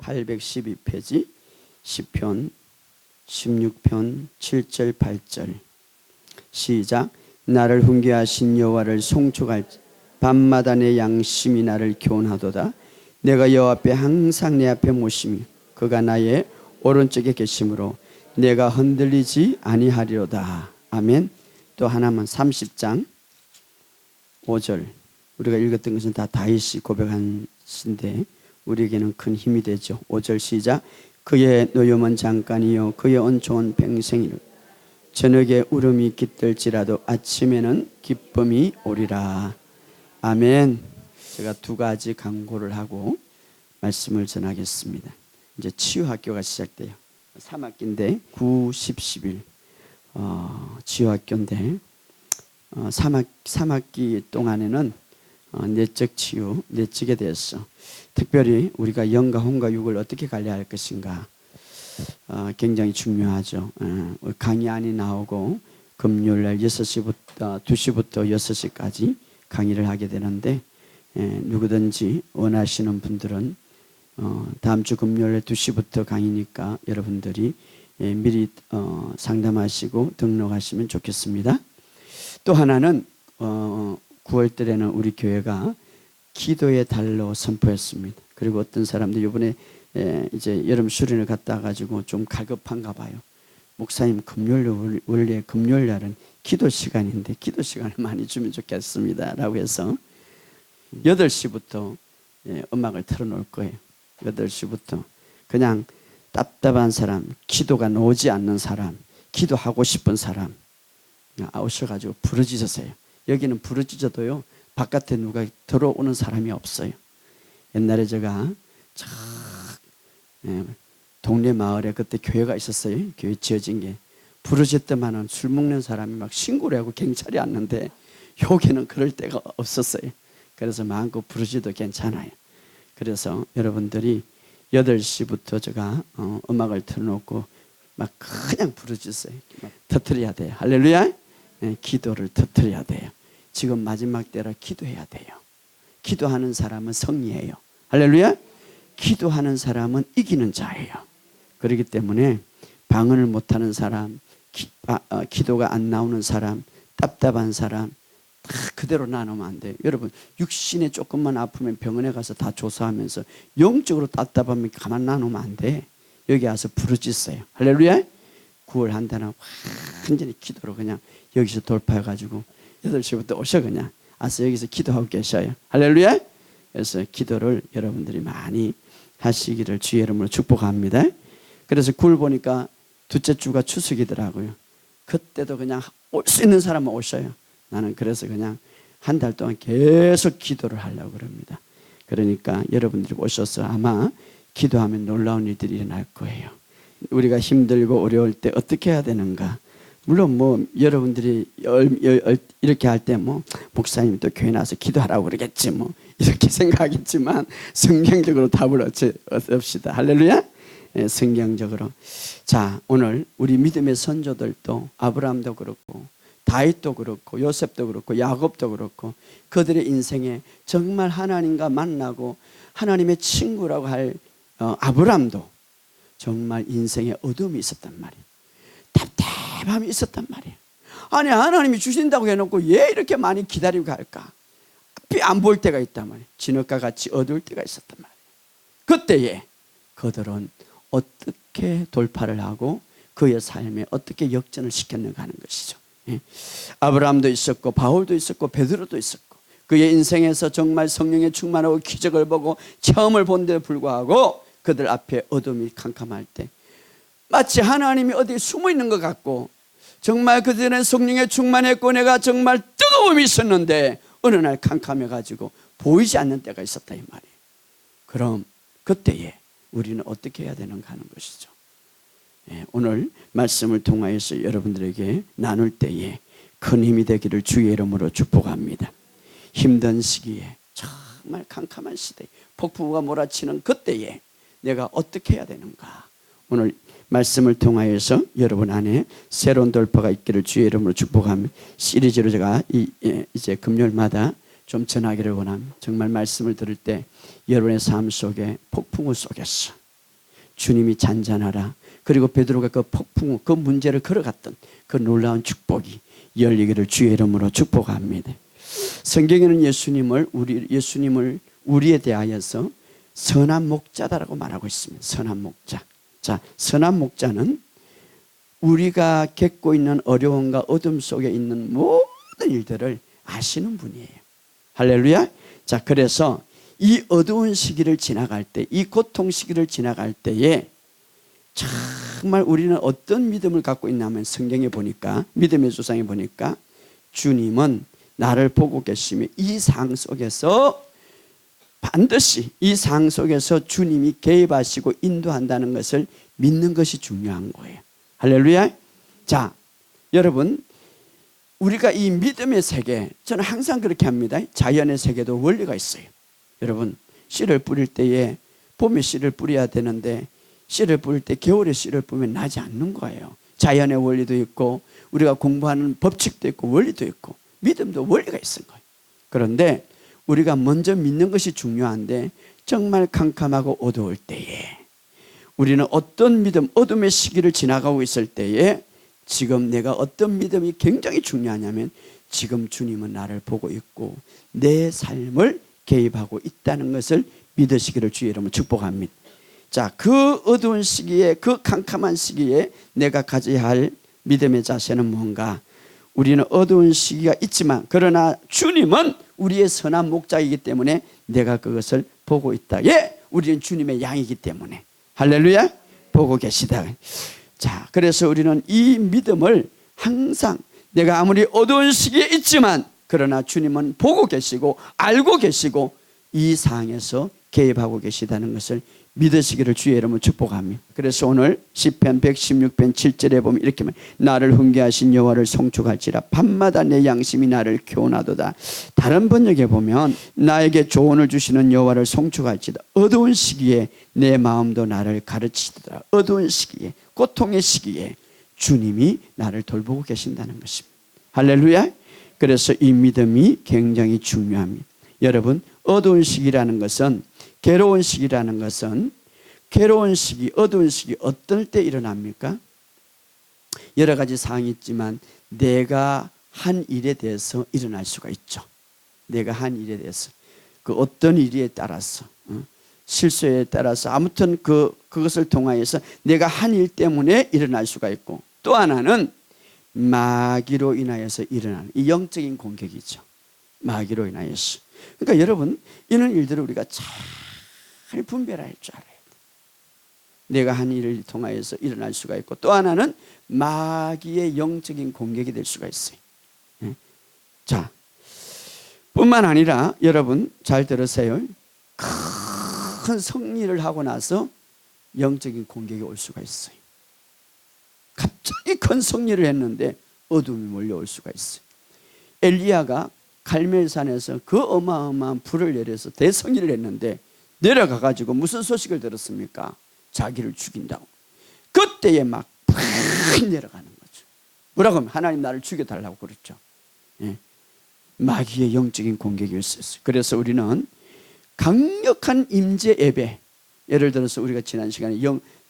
812페이지 시편 16편 7절 8절 시작. 나를 훈계하신 여호와를 송축할 밤마다 내 양심이 나를 교훈하도다. 내가 여호와 앞에 항상 내 앞에 모심이 그가 나의 오른쪽에 계심으로 내가 흔들리지 아니하리로다. 아멘. 또 하나만 30장 5절 우리가 읽었던 것은 다 다윗이 고백한 시인데 우리에게는 큰 힘이 되죠. 5절 시작. 그의 노염은 잠깐이요 그의 은총은 평생이라. 저녁에 울음이 깃들지라도 아침에는 기쁨이 오리라. 아멘. 제가 두 가지 강구를 하고 말씀을 전하겠습니다. 이제 치유학교가 시작돼요. 3학기인데 9, 10, 11 치유학교인데 3학기 동안에는 내적 치유, 내적에 대해서 특별히 우리가 영과 혼과 육을 어떻게 관리할 것인가 굉장히 중요하죠. 강의 나오고 금요일날 6시부터 2시부터 6시까지 강의를 하게 되는데 누구든지 원하시는 분들은 다음 주 금요일에 2시부터 강의니까 여러분들이 미리 상담하시고 등록하시면 좋겠습니다. 또 하나는 9월달에는 우리 교회가 기도의 달로 선포했습니다. 그리고 어떤 사람들 이번에 이제 여름 수련을 갔다 와가지고 좀 갈급한가 봐요. 목사님 금요일 원래 금요일 날은 기도 시간인데 기도 시간을 많이 주면 좋겠습니다 라고 해서 8시부터 음악을 틀어놓을 거예요. 8시부터 그냥 답답한 사람, 기도가 나오지 않는 사람, 기도하고 싶은 사람 오셔가지고 부르짖으세요. 여기는 부르짖어도요 바깥에 누가 들어오는 사람이 없어요. 옛날에 제가 동네 마을에 그때 교회가 있었어요. 교회 지어진 게 부르짖더만은 술 먹는 사람이 막 신고를 하고 경찰이 왔는데 여기는 그럴 데가 없었어요. 그래서 마음껏 부르짖어도 괜찮아요. 그래서 여러분들이 8시부터 제가 음악을 틀어놓고 막 그냥 부르짖어요. 막 터뜨려야 돼요. 할렐루야. 기도를 터뜨려야 돼요. 지금 마지막 때라 기도해야 돼요. 기도하는 사람은 성리예요. 할렐루야. 기도하는 사람은 이기는 자예요. 그렇기 때문에 방언을 못하는 사람, 기도가 안 나오는 사람, 답답한 사람 다 그대로 나누면 안 돼요. 여러분 육신에 조금만 아프면 병원에 가서 다 조사하면서 영적으로 답답하면 가만 놔놓으면 안 돼. 여기 와서 부르짖어요. 할렐루야. 9월 한 달은 완전히 기도로 그냥 여기서 돌파해가지고 8시부터 오셔 그냥 와서 여기서 기도하고 계셔요. 할렐루야. 그래서 기도를 여러분들이 많이 하시기를 주의 이름으로 축복합니다. 그래서 9월 보니까 둘째 주가 추석이더라고요. 그때도 그냥 올 수 있는 사람은 오셔요. 나는 그래서 그냥 한 달 동안 계속 기도를 하려고 그럽니다. 그러니까 여러분들이 오셔서 아마 기도하면 놀라운 일들이 일어날 거예요. 우리가 힘들고 어려울 때 어떻게 해야 되는가. 물론 뭐 여러분들이 이렇게 할 때 뭐 목사님 또 교회 나와서 기도하라고 그러겠지 뭐 이렇게 생각하겠지만 성경적으로 답을 얻읍시다. 할렐루야. 성경적으로. 자, 오늘 우리 믿음의 선조들도 아브라함도 그렇고 다윗도 그렇고 요셉도 그렇고 야곱도 그렇고 그들의 인생에 정말 하나님과 만나고 하나님의 친구라고 할 아브라함도 정말 인생에 어둠이 있었단 말이에요. 답답함이 있었단 말이에요. 아니 하나님이 주신다고 해놓고 왜 이렇게 많이 기다리고 갈까? 앞이 안 보일 때가 있단 말이에요. 진흙과 같이 어두울 때가 있었단 말이에요. 그때에 그들은 어떻게 돌파를 하고 그의 삶에 어떻게 역전을 시켰는가 하는 것이죠. 아브라함도 있었고 바울도 있었고 베드로도 있었고 그의 인생에서 정말 성령에 충만하고 기적을 보고 체험을 본 데 불구하고 그들 앞에 어둠이 캄캄할 때 마치 하나님이 어디에 숨어 있는 것 같고 정말 그들은 성령에 충만했고 내가 정말 뜨거움이 있었는데 어느 날 캄캄해가지고 보이지 않는 때가 있었다 이 말이에요. 그럼 그때에 우리는 어떻게 해야 되는가 하는 것이죠. 오늘 말씀을 통하여서 여러분들에게 나눌 때에 큰 힘이 되기를 주의 이름으로 축복합니다. 힘든 시기에 정말 캄캄한 시대에 폭풍우가 몰아치는 그때에 내가 어떻게 해야 되는가. 오늘 말씀을 통하여서 여러분 안에 새로운 돌파가 있기를 주의 이름으로 축복합니다. 시리즈로 제가 이제 금요일마다 좀 전하기를 원합니다. 정말 말씀을 들을 때 여러분의 삶 속에 폭풍우 속에서 주님이 잔잔하라. 그리고 베드로가 그 폭풍, 그 문제를 걸어갔던 그 놀라운 축복이 열리기를 주의 이름으로 축복합니다. 성경에는 예수님을 우리에 대하여서 선한 목자다라고 말하고 있습니다. 선한 목자. 자, 선한 목자는 우리가 겪고 있는 어려움과 어둠 속에 있는 모든 일들을 아시는 분이에요. 할렐루야. 자, 그래서 이 어두운 시기를 지나갈 때, 이 고통 시기를 지나갈 때에 정말 우리는 어떤 믿음을 갖고 있냐면, 성경에 보니까, 믿음의 조상에 보니까 주님은 나를 보고 계시며 이 상황 속에서 반드시 이 상황 속에서 주님이 개입하시고 인도한다는 것을 믿는 것이 중요한 거예요. 할렐루야. 자, 여러분, 우리가 이 믿음의 세계, 저는 항상 그렇게 합니다. 자연의 세계도 원리가 있어요. 여러분, 씨를 뿌릴 때에 봄에 씨를 뿌려야 되는데 씨를 뿌릴 때 겨울에 씨를 뿌리면 나지 않는 거예요. 자연의 원리도 있고 우리가 공부하는 법칙도 있고 원리도 있고 믿음도 원리가 있는 거예요. 그런데 우리가 먼저 믿는 것이 중요한데, 정말 캄캄하고 어두울 때에 우리는 어떤 믿음, 어둠의 시기를 지나가고 있을 때에 지금 내가 어떤 믿음이 굉장히 중요하냐면, 지금 주님은 나를 보고 있고 내 삶을 개입하고 있다는 것을 믿으시기를 주의 이름으로 축복합니다. 자, 그 어두운 시기에, 그 캄캄한 시기에 내가 가져야 할 믿음의 자세는 뭔가? 우리는 어두운 시기가 있지만, 그러나 주님은 우리의 선한 목자이기 때문에 내가 그것을 보고 있다. 예, 우리는 주님의 양이기 때문에. 할렐루야. 보고 계시다. 자, 그래서 우리는 이 믿음을 항상, 내가 아무리 어두운 시기에 있지만 그러나 주님은 보고 계시고 알고 계시고 이 상황에서 개입하고 계시다는 것을 믿으시기를 주의 이름으로 축복합니다. 그래서 오늘 시편 116편 7절에 보면 이렇게 말해요. 나를 훈계하신 여호와를 송축할지라 밤마다 내 양심이 나를 교훈하도다. 다른 번역에 보면 나에게 조언을 주시는 여호와를 송축할지다. 어두운 시기에 내 마음도 나를 가르치더라. 어두운 시기에, 고통의 시기에 주님이 나를 돌보고 계신다는 것입니다. 할렐루야. 그래서 이 믿음이 굉장히 중요합니다. 여러분, 어두운 시기라는 것은, 괴로운 시기라는 것은, 괴로운 시기, 어두운 시기 어떨 때 일어납니까? 여러 가지 상황이 있지만 내가 한 일에 대해서 일어날 수가 있죠. 내가 한 일에 대해서, 그 어떤 일에 따라서, 실수에 따라서, 아무튼 그것을 통하여서 내가 한 일 때문에 일어날 수가 있고, 또 하나는 마귀로 인하여서 일어나는 이 영적인 공격이죠. 마귀로 인하여서. 그러니까 여러분, 이런 일들을 우리가 잘 분별할 줄 알아야 돼. 내가 한 일을 통하여서 일어날 수가 있고, 또 하나는 마귀의 영적인 공격이 될 수가 있어요. 자, 뿐만 아니라 여러분 잘 들으세요. 큰 승리를 하고 나서 영적인 공격이 올 수가 있어요. 갑자기 큰 승리를 했는데 어둠이 몰려올 수가 있어요. 엘리야가 갈멜산에서 그 어마어마한 불을 내려서 대승리를 했는데 내려가 가지고 무슨 소식을 들었습니까? 자기를 죽인다고. 그때에 막 내려가는 거죠. 뭐라고 하면 하나님 나를 죽여달라고 그랬죠. 예. 마귀의 영적인 공격이 있었어요. 그래서 우리는 강력한 임재 예배, 예를 들어서 우리가 지난 시간에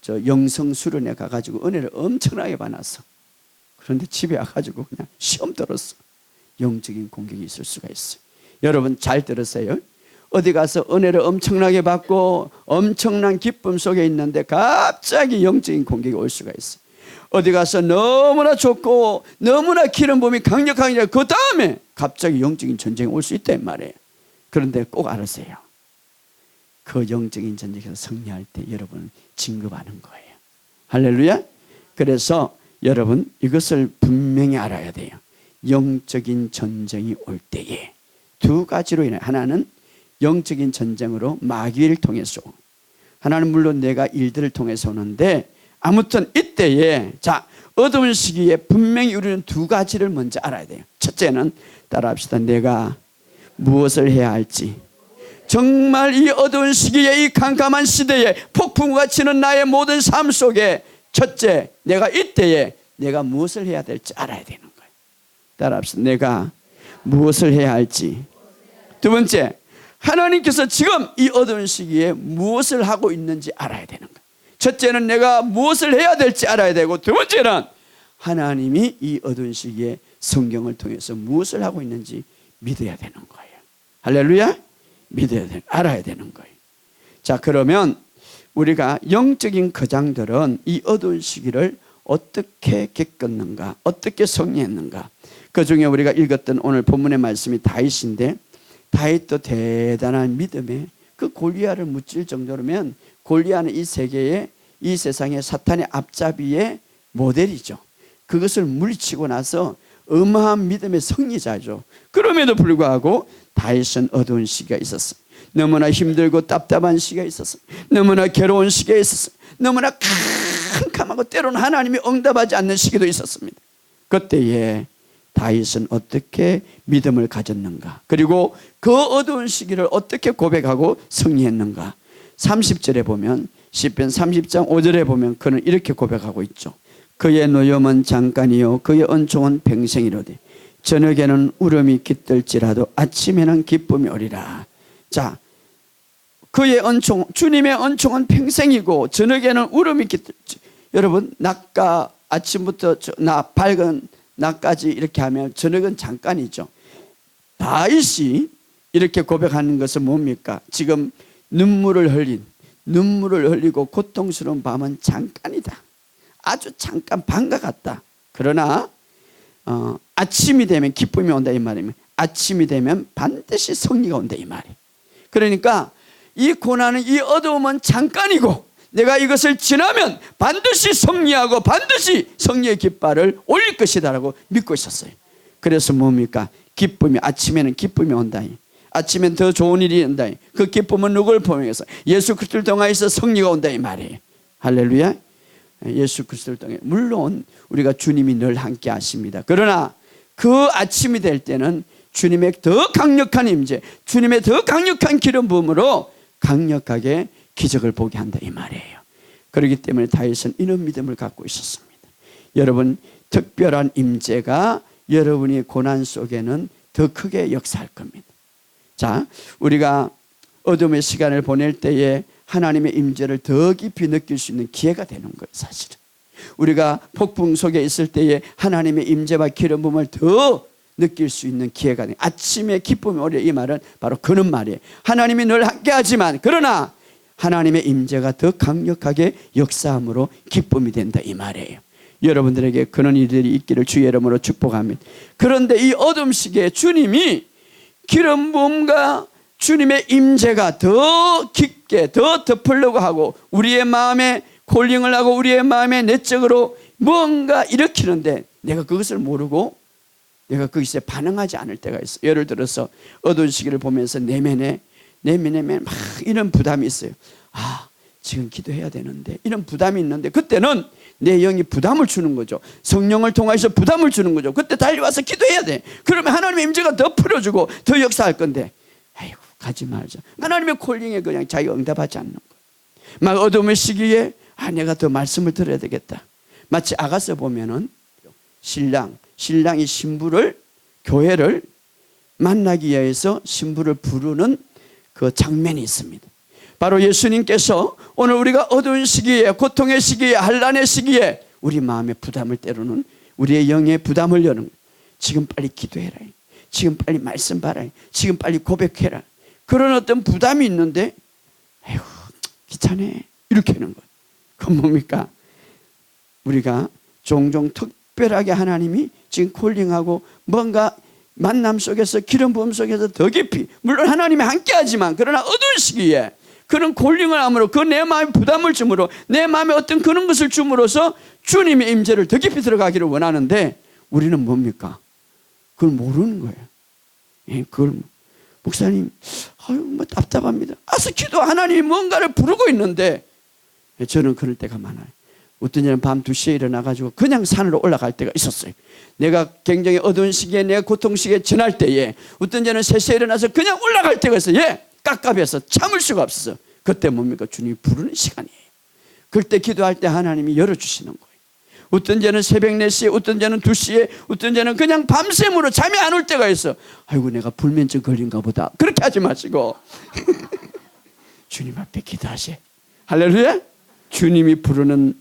영성수련회 가가지고 은혜를 엄청나게 받았어. 그런데 집에 와가지고 그냥 시험 들었어. 영적인 공격이 있을 수가 있어요. 여러분 잘 들으세요. 어디 가서 은혜를 엄청나게 받고 엄청난 기쁨 속에 있는데 갑자기 영적인 공격이 올 수가 있어요. 어디 가서 너무나 좋고 너무나 기름 부음이 강력하게, 그 다음에 갑자기 영적인 전쟁이 올 수 있단 말이에요. 그런데 꼭 알으세요. 그 영적인 전쟁에서 승리할 때 여러분은 진급하는 거예요. 할렐루야. 그래서 여러분 이것을 분명히 알아야 돼요. 영적인 전쟁이 올 때에 두 가지로 인해, 하나는 영적인 전쟁으로 마귀를 통해서, 하나는 물론 내가 일들을 통해서 오는데, 아무튼 이때에, 자, 어두운 시기에 분명히 우리는 두 가지를 먼저 알아야 돼요. 첫째는, 따라합시다. 내가 무엇을 해야 할지. 정말 이 어두운 시기에, 이 캄캄한 시대에 폭풍과 치는 나의 모든 삶 속에 첫째, 내가 이때에 내가 무엇을 해야 될지 알아야 되는 거예요. 따라합시다. 내가 무엇을 해야 할지. 두 번째, 하나님께서 지금 이 어두운 시기에 무엇을 하고 있는지 알아야 되는 거예요. 첫째는 내가 무엇을 해야 될지 알아야 되고, 두 번째는 하나님이 이 어두운 시기에 성경을 통해서 무엇을 하고 있는지 믿어야 되는 거예요. 할렐루야. 믿어야 돼, 알아야 되는 거예요. 자, 그러면 우리가 영적인 거장들은 이 어두운 시기를 어떻게 겪었는가, 어떻게 승리했는가. 그 중에 우리가 읽었던 오늘 본문의 말씀이 다윗인데, 다윗도 대단한 믿음에 그 골리앗을 무찔 정도로면, 골리앗은 이 세계의, 이 세상의 사탄의 앞잡이의 모델이죠. 그것을 물리치고 나서 어마어마한 믿음의 승리자죠. 그럼에도 불구하고 다윗은 어두운 시기가 있었어요. 너무나 힘들고 답답한 시기가 있었어요. 너무나 괴로운 시기가 있었어요. 너무나 캄캄하고 때로는 하나님이 응답하지 않는 시기도 있었습니다. 그때에 다윗은 어떻게 믿음을 가졌는가, 그리고 그 어두운 시기를 어떻게 고백하고 승리했는가. 30절에 보면, 시편 30장 5절에 보면 그는 이렇게 고백하고 있죠. 그의 노염은 잠깐이요 그의 은총은 평생이로되 저녁에는 울음이 깃들지라도 아침에는 기쁨이 오리라. 자, 그의 은총, 주님의 은총은 평생이고 저녁에는 울음이 깃들지. 여러분, 낮과 아침부터 밝은 낮까지 이렇게 하면 저녁은 잠깐이죠. 다윗이 이렇게 고백하는 것은 뭡니까? 지금 눈물을 흘리고 고통스러운 밤은 잠깐이다. 아주 잠깐, 밤과 같다. 그러나 아침이 되면 기쁨이 온다 이 말이면, 아침이 되면 반드시 승리가 온다 이 말이에요. 그러니까 이 고난은, 이 어두움은 잠깐이고 내가 이것을 지나면 반드시 승리하고 반드시 승리의 깃발을 올릴 것이다라고 믿고 있었어요. 그래서 뭡니까? 기쁨이, 아침에는 기쁨이 온다. 아침엔 더 좋은 일이 온다. 그 기쁨은 누구를 포함해서? 예수 그리스도를 통하여서 승리가 온다 이 말이에요. 할렐루야. 예수 그리스도를 통해, 물론 우리가 주님이 늘 함께 하십니다. 그러나 그 아침이 될 때는 주님의 더 강력한 임재, 주님의 더 강력한 기름 부음으로 강력하게 기적을 보게 한다 이 말이에요. 그렇기 때문에 다윗은 이런 믿음을 갖고 있었습니다. 여러분, 특별한 임재가 여러분의 고난 속에는 더 크게 역사할 겁니다. 자, 우리가 어둠의 시간을 보낼 때에 하나님의 임재를 더 깊이 느낄 수 있는 기회가 되는 거예요. 사실은 우리가 폭풍 속에 있을 때에 하나님의 임재와 기름 부음을 더 느낄 수 있는 기회가 돼요. 아침에 기쁨이 오리라, 이 말은 바로 그런 말이에요. 하나님이 늘 함께하지만 그러나 하나님의 임재가 더 강력하게 역사함으로 기쁨이 된다 이 말이에요. 여러분들에게 그런 일들이 있기를 주의 이름으로 축복합니다. 그런데 이 어둠 시기에 주님이 기름 부음과 주님의 임재가 더 깊게 더 덮으려고 하고 우리의 마음에 콜링을 하고 우리의 마음의 내적으로 뭔가 일으키는데 내가 그것을 모르고 내가 거기서 반응하지 않을 때가 있어요. 예를 들어서 어두운 시기를 보면서 내면에 막 이런 부담이 있어요. 아, 지금 기도해야 되는데, 이런 부담이 있는데 그때는 내 영이 부담을 주는 거죠. 성령을 통해서 부담을 주는 거죠. 그때 달려와서 기도해야 돼. 그러면 하나님의 임재가 더 풀어주고 더 역사할 건데, 아이고 가지 말자. 하나님의 콜링에 그냥 자기가 응답하지 않는 거예요. 막 어둠의 시기에 내가 더 말씀을 들어야 되겠다. 마치 아가서 보면은 신랑이 신부를, 교회를 만나기 위해서 신부를 부르는 그 장면이 있습니다. 바로 예수님께서 오늘 우리가 어두운 시기에, 고통의 시기에, 환난의 시기에 우리 마음의 부담을 때로는 우리의 영의 부담을 여는 거예요. 지금 빨리 기도해라, 지금 빨리 말씀 봐라, 지금 빨리 고백해라. 그런 어떤 부담이 있는데 아이고 귀찮네 이렇게 하는 거예요. 그건 뭡니까? 우리가 종종 특별하게 하나님이 지금 콜링하고 뭔가 만남 속에서, 기름 부음 속에서 더 깊이, 물론 하나님이 함께하지만 그러나 어두운 시기에 그런 콜링을 함으로 그 내 마음에 부담을 줌으로 내 마음에 어떤 그런 것을 줌으로써 주님의 임재를 더 깊이 들어가기를 원하는데 우리는 뭡니까? 그걸 모르는 거예요. 그걸 목사님 뭐 답답합니다. 아서 기도, 하나님이 뭔가를 부르고 있는데 저는 그럴 때가 많아요. 어떤 날은 밤 2시에 일어나가지고 그냥 산으로 올라갈 때가 있었어요. 내가 굉장히 어두운 시기에, 내가 고통 시기에 지날 때에 어떤 날은 3시에 일어나서 그냥 올라갈 때가 있어요. 깝깝해서 참을 수가 없어서. 그때 뭡니까? 주님이 부르는 시간이에요. 그때 기도할 때 하나님이 열어주시는 거예요. 어떤 때는 새벽 4시에, 어떤 때는 2시에, 어떤 때는 그냥 밤샘으로 잠이 안 올 때가 있어. 아이고 내가 불면증 걸린가 보다. 그렇게 하지 마시고 주님 앞에 기도하세요. 할렐루야. 주님이 부르는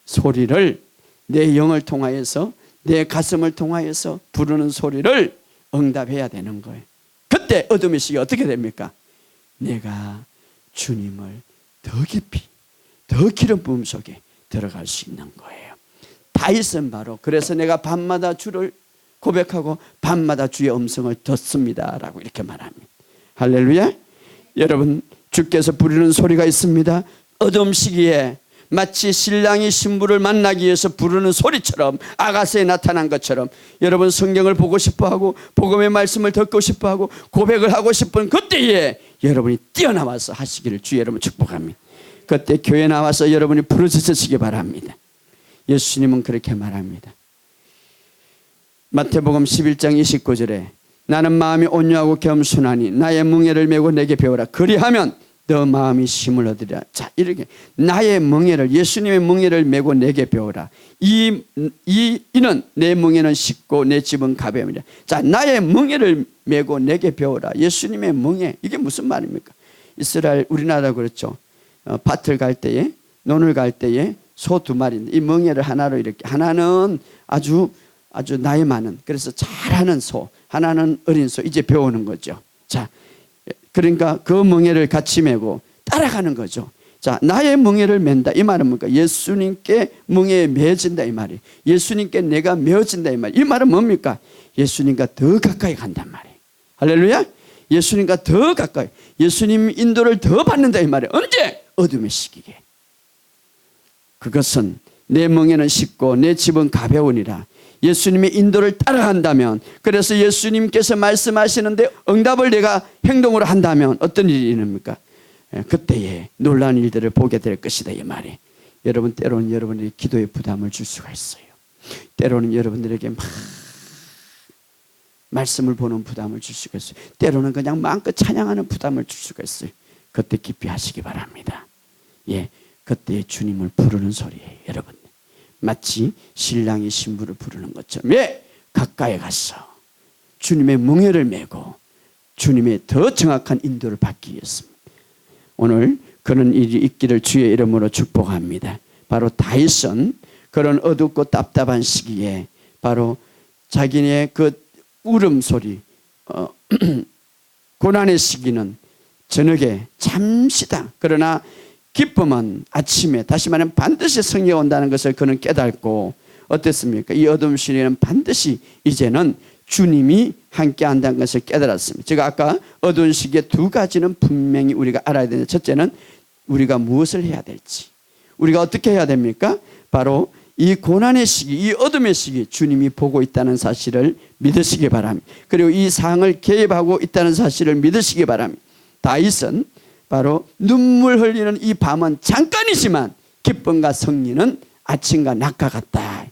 소리를 내 영을 통하여서 내 가슴을 통하여서 부르는 소리를 응답해야 되는 거예요. 그때 어둠의 시기 어떻게 됩니까? 내가 주님을 더 깊이 더 기름 부음 속에 들어갈 수 있는 거예요. 다윗은 바로 그래서 내가 밤마다 주를 고백하고 밤마다 주의 음성을 듣습니다 라고 이렇게 말합니다. 할렐루야. 여러분, 주께서 부르는 소리가 있습니다. 어둠 시기에 마치 신랑이 신부를 만나기 위해서 부르는 소리처럼 아가서에 나타난 것처럼 여러분 성경을 보고 싶어하고 복음의 말씀을 듣고 싶어하고 고백을 하고 싶은 그때에 여러분이 뛰어나와서 하시기를 주 여러분 축복합니다. 그때 교회 나와서 여러분이 부르짖으시기 바랍니다. 예수님은 그렇게 말합니다. 마태복음 11장 29절에 나는 마음이 온유하고 겸손하니 나의 멍에를 메고 내게 배우라. 그리하면 너 마음이 힘을 얻으리라. 자, 이렇게 나의 멍에를 예수님의 멍에를 메고 내게 배우라. 이는 내 멍에는 쉽고 내 집은 가벼움이라. 자, 나의 멍에를 메고 내게 배우라. 예수님의 멍에, 이게 무슨 말입니까? 이스라엘 우리나라 그렇죠. 밭을 갈 때에 논을 갈 때에 소 2마리인데 이 멍에를 하나로 이렇게 하나는 아주 나이 많은 그래서 잘하는 소, 하나는 어린 소 이제 배우는 거죠. 자, 그러니까 그 멍에를 같이 메고 따라가는 거죠. 자, 나의 멍에를 맨다 이 말은 뭡니까? 예수님께 멍에에 매어진다 이 말이에요. 예수님께 내가 메어진다 이 말이에요. 이 말은 뭡니까? 예수님과 더 가까이 간단 말이에요. 할렐루야. 예수님과 더 가까이, 예수님 인도를 더 받는다 이 말이에요. 언제? 어둠의 시기에. 그것은 내 멍에는 쉽고 내 집은 가벼우니라. 예수님의 인도를 따라간다면, 그래서 예수님께서 말씀하시는데 응답을 내가 행동으로 한다면 어떤 일이 일어납니까? 그때에 놀라운 일들을 보게 될 것이다 이 말이. 여러분, 때로는 여러분에게 기도의 부담을 줄 수가 있어요. 때로는 여러분들에게 막 말씀을 보는 부담을 줄 수가 있어요. 때로는 그냥 마음껏 찬양하는 부담을 줄 수가 있어요. 그때 깊이 하시기 바랍니다. 예, 그때 주님을 부르는 소리예요. 여러분, 마치 신랑이 신부를 부르는 것처럼 왜 가까이 가서 주님의 멍에를 메고 주님의 더 정확한 인도를 받기 위해서입니다. 오늘 그런 일이 있기를 주의 이름으로 축복합니다. 바로 다윗은 그런 어둡고 답답한 시기에 바로 자기네 그 울음소리, 고난의 시기는 저녁에 잠시다. 그러나 기쁨은 아침에, 다시 말하면 반드시 성령이 온다는 것을 그는 깨닫고 어땠습니까? 이 어둠 시기에는 반드시 이제는 주님이 함께 한다는 것을 깨달았습니다. 제가 아까 어두운 시기에 2가지는 분명히 우리가 알아야 되는데, 첫째는 우리가 무엇을 해야 될지, 우리가 어떻게 해야 됩니까? 바로 이 고난의 시기, 이 어둠의 시기 주님이 보고 있다는 사실을 믿으시기 바랍니다. 그리고 이 상황을 개입하고 있다는 사실을 믿으시기 바랍니다. 다윗은 바로 눈물 흘리는 이 밤은 잠깐이지만 기쁨과 승리는 아침과 낮과 같다.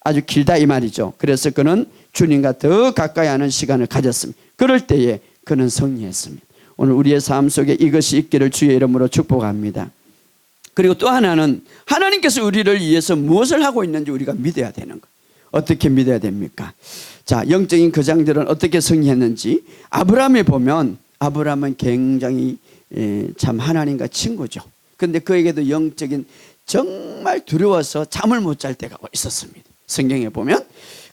아주 길다 이 말이죠. 그래서 그는 주님과 더 가까이 하는 시간을 가졌습니다. 그럴 때에 그는 승리했습니다. 오늘 우리의 삶 속에 이것이 있기를 주의 이름으로 축복합니다. 그리고 또 하나는 하나님께서 우리를 위해서 무엇을 하고 있는지 우리가 믿어야 되는 거예요. 어떻게 믿어야 됩니까? 자, 영적인 거장들은 어떻게 승리했는지 아브라함에 보면, 아브라함은 굉장히 참 하나님과 친구죠. 그런데 그에게도 영적인 정말 두려워서 잠을 못 잘 때가 있었습니다. 성경에 보면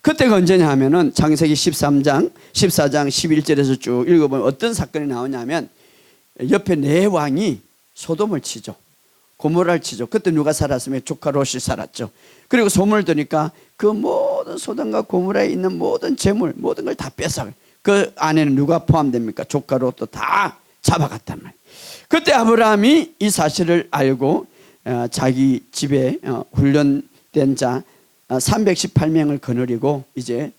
그때가 언제냐 하면은 창세기 13장 14장 11절에서 쭉 읽어보면 어떤 사건이 나오냐면, 옆에 4왕이 소돔을 치죠. 고모라를 치죠. 그때 누가 살았으면 조카 롯이 살았죠. 그리고 소문을 듣니까 그 모든 소돔과 고모라에 있는 모든 재물, 모든 걸 다 뺏어가요. 그 안에는 누가 포함됩니까? 조카 롯도 다 잡아갔단 말이에요. 그때 아브라함이 이 사실을 알고 자기 집에 훈련된 자 318명을 거느리고 이제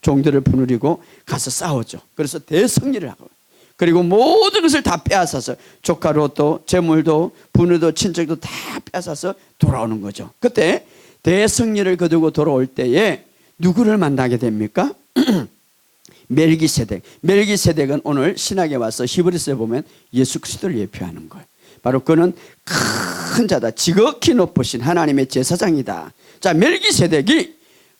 종들을 거느리고 가서 싸우죠. 그래서 대승리를 하고, 그리고 모든 것을 다 빼앗아서 조카 롯도 재물도 부녀도 친척도 다 빼앗아서 돌아오는 거죠. 그때 대승리를 거두고 돌아올 때에 누구를 만나게 됩니까? 멜기세덱. 멜기세덱은 오늘 신약에 와서 히브리서에 보면 예수 그리스도를 예표하는 거예요. 바로 그는 큰 자다, 지극히 높으신 하나님의 제사장이다. 자, 멜기세덱이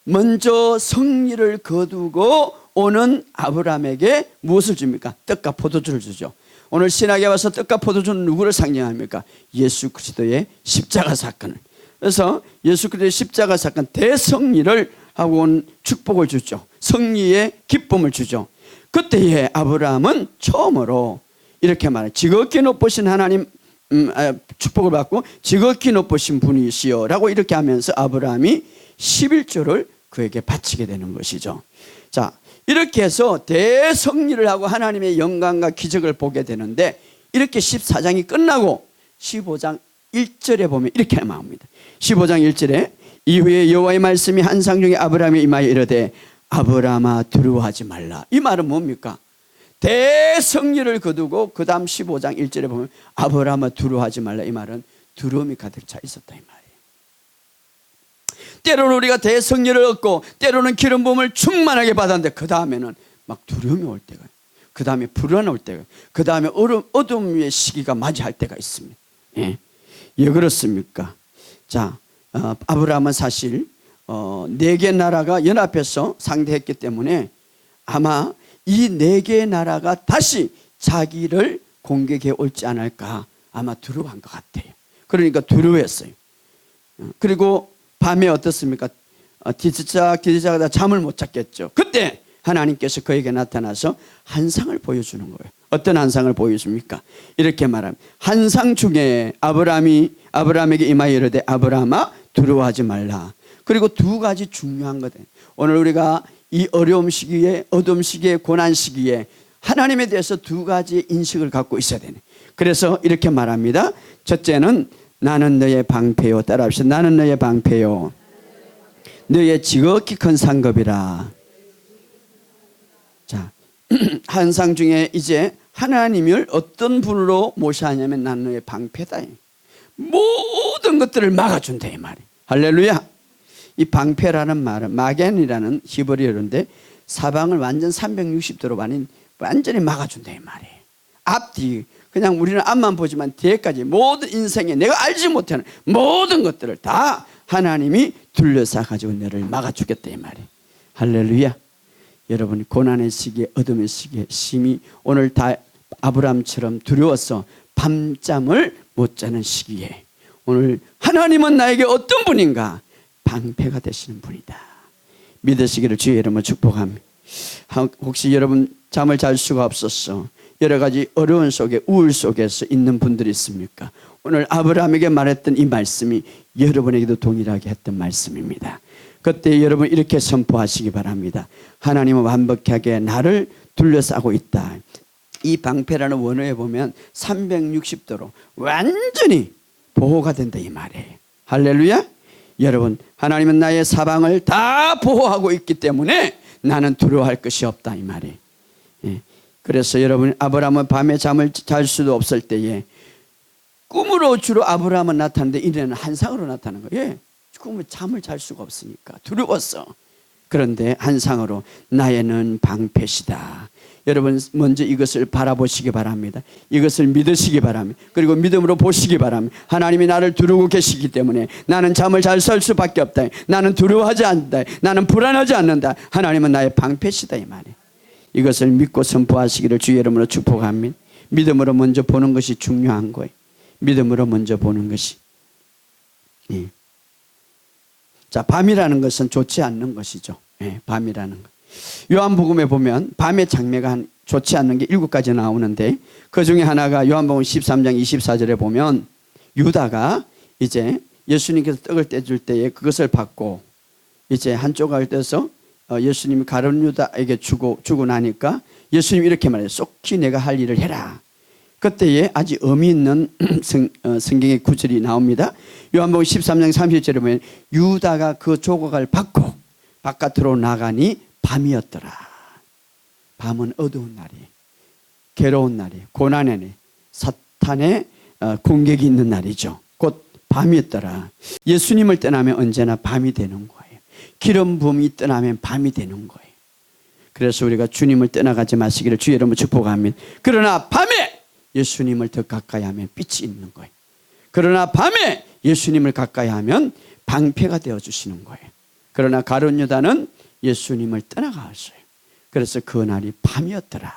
먼저 승리를 거두고 오는 아브라함에게 무엇을 줍니까? 떡과 포도주를 주죠. 오늘 신학에 와서 떡과 포도주는 누구를 상징합니까? 예수 그리스도의 십자가 사건을. 그래서 예수 그리스도의 십자가 사건 대성리를 하고 온 축복을 주죠. 성리의 기쁨을 주죠. 그때에 아브라함은 처음으로 이렇게 말해요. 지극히 높으신 하나님 축복을 받고 지극히 높으신 분이시여 라고 이렇게 하면서 아브라함이 11조를 그에게 바치게 되는 것이죠. 자, 이렇게 해서 대성리를 하고 하나님의 영광과 기적을 보게 되는데, 이렇게 14장이 끝나고 15장 1절에 보면 이렇게 나옵니다. 15장 1절에 이후에 여호와의 말씀이 환상 중에 아브라함에 임하여 이르되 아브라함아 두려워하지 말라. 이 말은 뭡니까? 대성리를 거두고 그 다음 15장 1절에 보면 아브라함아 두려워하지 말라. 이 말은 두려움이 가득 차 있었다 이 말이에요. 때로는 우리가 대성리를 얻고 때로는 기름 부음을 충만하게 받았는데 그 다음에는 막 두려움이 올 때가, 그 다음에 불안 올 때가, 그 다음에 어둠의 시기가 맞이할 때가 있습니다. 예. 왜 그렇습니까? 자, 아브라함은 사실 4개 나라가 연합해서 상대했기 때문에 아마 이 4개의 나라가 다시 자기를 공격해 올지 않을까 아마 두려워한 것 같아요. 그러니까 두려워했어요. 그리고 밤에 어떻습니까? 뒤지다가 잠을 못 잤겠죠. 그때 하나님께서 그에게 나타나서 한상을 보여주는 거예요. 어떤 한상을 보여줍니까? 이렇게 말합니다. 한상 중에 아브라함에게 임하여 이르되 아브라함아 두려워하지 말라. 그리고 2가지 중요한 거다. 오늘 우리가 이 어려움 시기에, 어둠 시기에, 고난 시기에 하나님에 대해서 2가지 인식을 갖고 있어야 되네. 그래서 이렇게 말합니다. 첫째는 나는 너의 방패요. 따라합시다. 나는 너의 방패요. 너의 지극히 큰 상급이라. 자, 한상 중에 이제 하나님을 어떤 분으로 모셔하냐면 나는 너의 방패다. 모든 것들을 막아준다 이 말이에요. 할렐루야. 이 방패라는 말은 마겐이라는 히브리어인데 사방을 완전 360도로 완전히 막아준다 이 말이에요. 앞뒤, 그냥 우리는 앞만 보지만 뒤에까지 모든 인생에 내가 알지 못하는 모든 것들을 다 하나님이 둘러싸 가지고 너를 막아주겠다 이 말이에요. 할렐루야. 여러분 고난의 시기에, 어둠의 시기에 심히 오늘 다 아브라함처럼 두려워서 밤잠을 못 자는 시기에 오늘 하나님은 나에게 어떤 분인가? 방패가 되시는 분이다. 믿으시기를 주의 이름으로 축복합니다. 혹시 여러분 잠을 잘 수가 없었어, 여러 가지 어려운 속에, 우울 속에서 있는 분들이 있습니까? 오늘 아브라함에게 말했던 이 말씀이 여러분에게도 동일하게 했던 말씀입니다. 그때 여러분 이렇게 선포하시기 바랍니다. 하나님은 완벽하게 나를 둘러싸고 있다. 이 방패라는 원어에 보면 360도로 완전히 보호가 된다 이 말이에요. 할렐루야. 여러분 하나님은 나의 사방을 다 보호하고 있기 때문에 나는 두려워할 것이 없다 이 말이에요. 예. 그래서 여러분 아브라함은 밤에 잠을 잘 수도 없을 때에 꿈으로 주로 아브라함은 나타나는데 이제는 한상으로 나타나는 거예요. 예. 꿈을 잠을 잘 수가 없으니까 두려웠어. 그런데 한상으로 나에는 방패시다. 여러분 먼저 이것을 바라보시기 바랍니다. 이것을 믿으시기 바랍니다. 그리고 믿음으로 보시기 바랍니다. 하나님이 나를 두르고 계시기 때문에 나는 잠을 잘 설 수밖에 없다. 나는 두려워하지 않는다. 나는 불안하지 않는다. 하나님은 나의 방패시다 이 말이에요. 이것을 믿고 선포하시기를 주의 이름으로 축복합니다. 믿음으로 먼저 보는 것이 중요한 거예요. 믿음으로 먼저 보는 것이. 예. 자, 밤이라는 것은 좋지 않는 것이죠. 예, 밤이라는 것. 요한복음에 보면 밤의 장면가 좋지 않는 게 7가지 나오는데 그 중에 하나가 요한복음 13장 24절에 보면 유다가 이제 예수님께서 떡을 떼줄 때에 그것을 받고 이제 한 조각을 떼서 예수님이 가룟 유다에게 주고 나니까 예수님이 이렇게 말해요. 쏙히 내가 할 일을 해라. 그때에 아주 의미 있는 성경의 구절이 나옵니다. 요한복음 13장 30절에 보면 유다가 그 조각을 받고 바깥으로 나가니 밤이었더라. 밤은 어두운 날이, 괴로운 날이, 고난의, 사탄의 공격이 있는 날이죠. 곧 밤이었더라. 예수님을 떠나면 언제나 밤이 되는 거예요. 기름 부음이 떠나면 밤이 되는 거예요. 그래서 우리가 주님을 떠나가지 마시기를 주의 이름으로 축복합니다. 그러나 밤에 예수님을 더 가까이 하면 빛이 있는 거예요. 그러나 밤에 예수님을 가까이 하면 방패가 되어주시는 거예요. 그러나 가룟 유다는 예수님을 떠나갔어요. 그래서 그 날이 밤이었더라.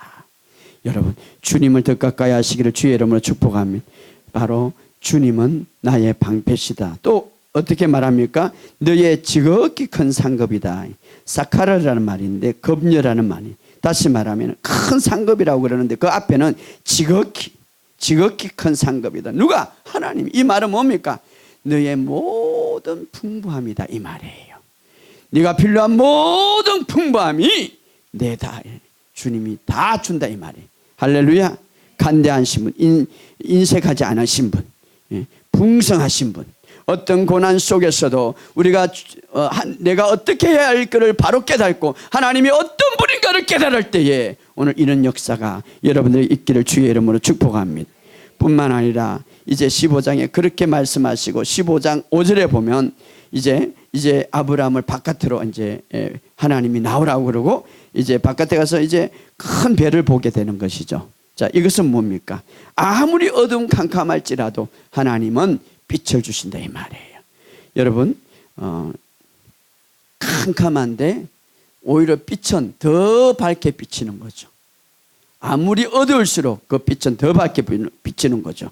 여러분 주님을 더 가까이 하시기를 주의 이름으로 축복합니다. 바로 주님은 나의 방패시다. 또 어떻게 말합니까? 너의 지극히 큰 상급이다. 사카라라는 말인데 급녀라는 말이, 다시 말하면 큰 상급이라고 그러는데 그 앞에는 지극히 큰 상급이다. 누가? 하나님. 이 말은 뭡니까? 너의 모든 풍부함이다 이 말이에요. 네가 필요한 모든 풍부함이 내다. 주님이 다 준다 이 말이에요. 할렐루야. 간대하신 분, 인색하지 않으신 분, 풍성하신 분, 어떤 고난 속에서도 우리가 내가 어떻게 해야 할 것을 바로 깨닫고 하나님이 어떤 분인가를 깨달을 때에 오늘 이런 역사가 여러분들이 있기를 주의 이름으로 축복합니다. 뿐만 아니라 이제 15장에 그렇게 말씀하시고 15장 5절에 보면 이제 아브라함을 바깥으로 이제 하나님이 나오라고 그러고 이제 바깥에 가서 이제 큰 배를 보게 되는 것이죠. 자, 이것은 뭡니까? 아무리 어두움 캄캄할지라도 하나님은 빛을 주신다 이 말이에요. 여러분 캄캄한데 오히려 빛은 더 밝게 비치는 거죠. 아무리 어두울수록 그 빛은 더 밝게 비치는 거죠.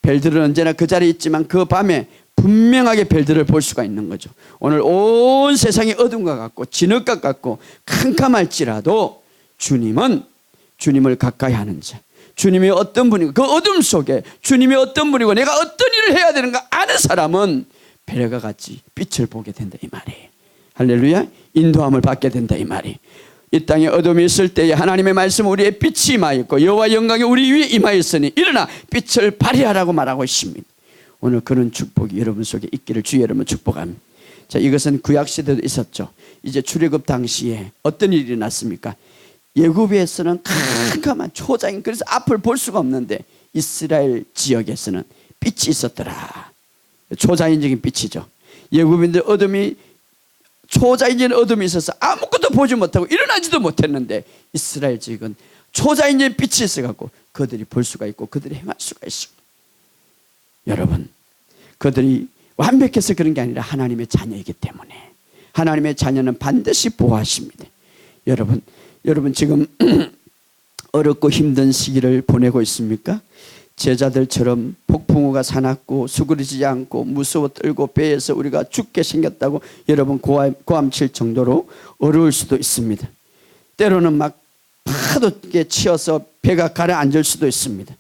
별들은 언제나 그 자리에 있지만 그 밤에 분명하게 별들을 볼 수가 있는 거죠. 오늘 온 세상이 어둠과 같고 진흙과 같고 캄캄할지라도 주님을 가까이 하는 자, 주님이 어떤 분이고 그 어둠 속에 주님이 어떤 분이고 내가 어떤 일을 해야 되는가 아는 사람은 별과 같이 빛을 보게 된다 이 말이에요. 할렐루야. 인도함을 받게 된다 이 말이에요. 이 땅에 어둠이 있을 때에 하나님의 말씀은 우리의 빛이 임하였고 여호와 영광이 우리 위에 임하였으니 일어나 빛을 발휘하라고 말하고 있습니다. 오늘 그런 축복이 여러분 속에 있기를 주의 이름으로 축복합니다. 자, 이것은 구약시대도 있었죠. 이제 출애굽 당시에 어떤 일이 일어났습니까? 예굽에서는 캄캄한 초장인, 그래서 앞을 볼 수가 없는데 이스라엘 지역에서는 빛이 있었더라. 초자연적인 빛이죠. 예굽인들 초자연적인 어둠이 있어서 아무것도 보지 못하고 일어나지도 못했는데 이스라엘 지역은 초자연적인 빛이 있어갖고 그들이 볼 수가 있고 그들이 행할 수가 있습니다. 여러분, 그들이 완벽해서 그런 게 아니라 하나님의 자녀이기 때문에 하나님의 자녀는 반드시 보호하십니다. 여러분 지금 어렵고 힘든 시기를 보내고 있습니까? 제자들처럼 폭풍우가 사납고 수그러지지 않고 무서워 떨고 배에서 우리가 죽게 생겼다고 여러분 고함칠 정도로 어려울 수도 있습니다. 때로는 막 파도에 치여서 배가 가라앉을 수도 있습니다.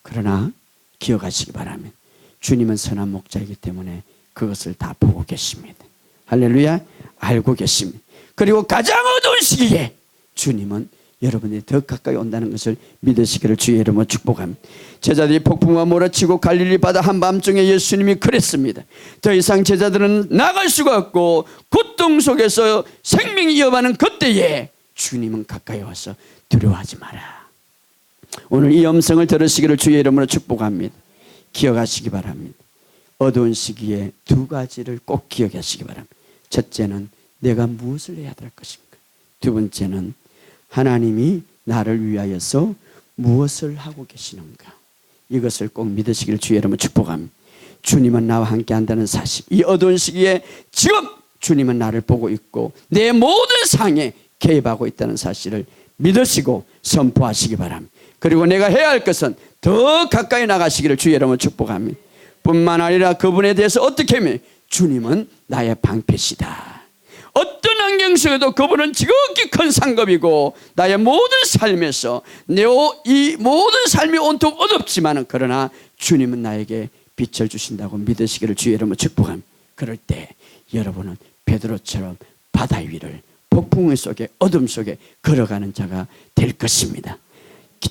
그러나 기억하시기 바랍니다. 주님은 선한 목자이기 때문에 그것을 다 보고 계십니다. 할렐루야. 알고 계십니다. 그리고 가장 어두운 시기에 주님은 여러분이 더 가까이 온다는 것을 믿으시기를 주의 이름으로 축복합니다. 제자들이 폭풍과 몰아치고 갈릴리 바다 한밤중에 예수님이 그랬습니다. 더 이상 제자들은 나갈 수가 없고 고통 속에서 생명이 이어가는 그때에 주님은 가까이 와서 두려워하지 마라. 오늘 이 음성을 들으시기를 주의 이름으로 축복합니다. 기억하시기 바랍니다. 어두운 시기에 두 가지를 꼭 기억하시기 바랍니다. 첫째는 내가 무엇을 해야 될 것인가. 두 번째는 하나님이 나를 위하여서 무엇을 하고 계시는가. 이것을 꼭 믿으시기를 주의 이름으로 축복합니다. 주님은 나와 함께 한다는 사실, 이 어두운 시기에 지금 주님은 나를 보고 있고 내 모든 상에 개입하고 있다는 사실을 믿으시고 선포하시기 바랍니다. 그리고 내가 해야 할 것은 더 가까이 나가시기를 주의 이름으로 축복합니다. 뿐만 아니라 그분에 대해서 어떻게 하면 주님은 나의 방패시다. 어떤 환경 속에도 그분은 지극히 큰 상급이고 나의 모든 삶에서 이 모든 삶이 온통 어둡지만 그러나 주님은 나에게 빛을 주신다고 믿으시기를 주의 이름으로 축복합니다. 그럴 때 여러분은 베드로처럼 바다 위를 폭풍 속에 어둠 속에 걸어가는 자가 될 것입니다.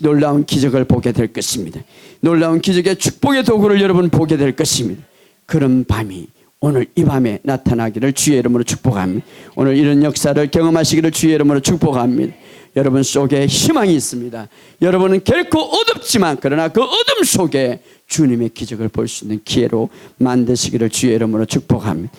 놀라운 기적을 보게 될 것입니다. 놀라운 기적의 축복의 도구를 여러분 보게 될 것입니다. 그런 밤이 오늘 이 밤에 나타나기를 주의 이름으로 축복합니다. 오늘 이런 역사를 경험하시기를 주의 이름으로 축복합니다. 여러분 속에 희망이 있습니다. 여러분은 결코 어둡지만 그러나 그 어둠 속에 주님의 기적을 볼 수 있는 기회로 만드시기를 주의 이름으로 축복합니다.